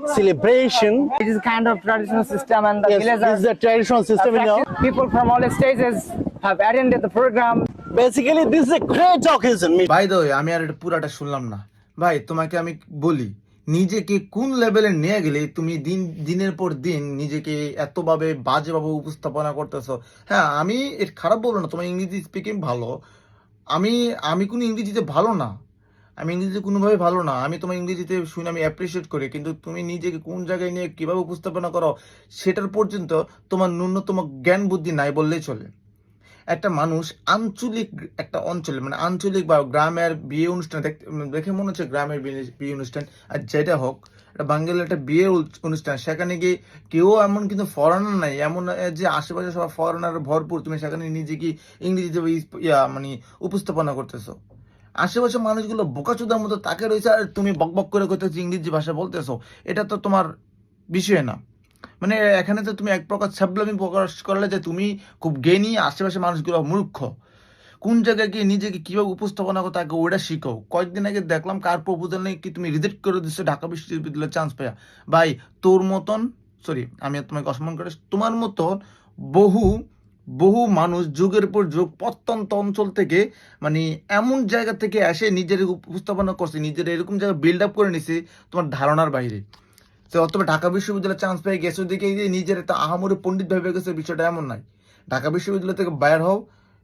celebration. It is kind of traditional system, and the Yes, villagers, this is a traditional system in here. people from all stages have attended the program. Basically, this is a great occasion. By the way, আমি আর এটা পুরাটা শুনলাম না ভাই। তোমাকে আমি বলি, নিজেকে কোন লেভেলে নিয়ে গেলে তুমি দিনের পর দিন নিজেকে এতভাবে বাজেভাবে উপস্থাপনা করতেছো। হ্যাঁ, আমি এর খারাপ বলবো না, তোমার ইংরেজি স্পিকিং ভালো। আমি আমি কোনো ইংরেজিতে ভালো না, আমি ইংরেজিতে কোনোভাবে ভালো না। আমি তোমার ইংরেজিতে শুনে আমি অ্যাপ্রিসিয়েট করি, কিন্তু তুমি নিজেকে কোন জায়গায় নিয়ে কীভাবে উপস্থাপনা করো সেটার পর্যন্ত তোমার ন্যূনতম জ্ঞান বুদ্ধি নাই বললেই চলে। একটা মানুষ আঞ্চলিক একটা অঞ্চলে, মানে আঞ্চলিক বা গ্রামের বিয়ে অনুষ্ঠান দেখে মনে হচ্ছে গ্রামের বিয়ে অনুষ্ঠান, আর যেটা হোক একটা বাঙালির একটা বিয়ের অনুষ্ঠান, সেখানে গিয়ে কেউ এমন কিন্তু ফরেনার নাই, এমন যে আশেপাশে সব ফরেনার ভরপুর, তুমি সেখানে নিজেকে ইংরেজিতে মানে উপস্থাপনা করতেছো। আশেপাশে মানুষগুলো বোকাচোদার মতো তাকে রয়েছে, আর তুমি বকবক করে করতেছো ইংরেজি ভাষা বলতেছো। এটা তো তোমার বিষয় না। মানে এখানে তো তুমি এক প্রকার ছাবলামি প্রকাশ করলে যে তুমি খুব জ্ঞানী, আশেপাশে মানুষগুলো মূর্খ। কোন জায়গায় গিয়ে নিজেকে কীভাবে উপস্থাপনা করো তাকে ওটা শিখো। কয়েকদিন আগে দেখলাম কার প্রপোজাল নিয়ে কি তুমি রিজেক্ট করে দিচ্ছ ঢাকা বিশ্ববিদ্যালয়ের চান্স পাইয়া। ভাই, তোর মতন, সরি আমি তোমাকে অসম্মান করে, তোমার মতন বহু বহু মানুষ যুগের পর যুগ প্রত্যন্ত অঞ্চল থেকে, মানে এমন জায়গা থেকে এসে নিজের উপস্থাপনা করছে, নিজের এরকম জায়গায় বিল্ড আপ করে নিছে তোমার ধারণার বাইরে। তো অথবা ঢাকা বিশ্ববিদ্যালয়ে চান্স পেয়ে গেছো দেখে নিজের একটা আহামরি পণ্ডিত ভেবে গেছে, বিষয়টা এমন নাই। ঢাকা বিশ্ববিদ্যালয় থেকে বাইর হও,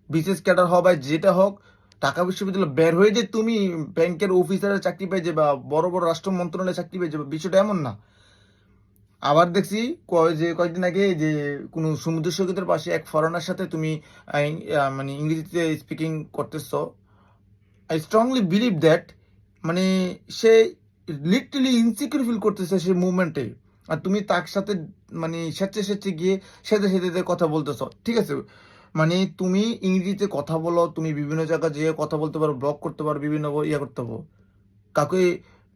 বিসিএস ক্যাডার হও বা যেটা হোক, ঢাকা বিশ্ববিদ্যালয় বের হয়ে যে তুমি ব্যাংকের অফিসারের চাকরি পেয়ে যাবে বা বড় বড় রাষ্ট্র মন্ত্রণালয়ে চাকরি পেয়ে যাবে, বিষয়টা এমন না। আবার দেখছি কয়েকদিন আগে যে কোনো সমুদ্র সৈকতের পাশে এক ফরেনার সাথে তুমি মানে ইংরেজিতে স্পিকিং করতেছ। আই স্ট্রংলি বিলিভ দ্যাট মানে সে লিটারালি ইনসিকিউর ফিল করতেছে সে মুভমেন্টে, আর তুমি তার সাথে মানে স্বেচ্ছা গিয়ে সাথে কথা বলতেছ। ঠিক আছে, মানে তুমি ইংরেজিতে কথা বলো, তুমি বিভিন্ন জায়গায় যেয়ে কথা বলতে পারো, ব্লগ করতে পারো, বিভিন্ন করতে পারো। কাউকে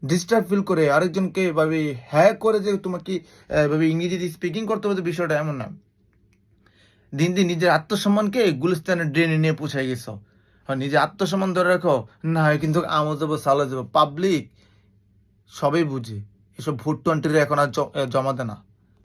ডিস্টার্ব ফিল করে আরেকজনকে ভাবে হ্যাক করে যে তোমাকে ভাবে ইংরেজিতে স্পিকিং করতে হবে, বিষয়টা এমন না। দিন দিন নিজের আত্মসম্মানকে গুলিস্তানের ড্রেনে নিয়ে পৌঁছাই গেছ। হ্যাঁ, নিজের আত্মসম্মান ধরে রাখো, না হয় কিন্তু আমো যাবো সালো যাবো। পাবলিক সবাই বুঝে, এসব ভোট টোয়ান্টিরে এখন আর জমা দেয় না।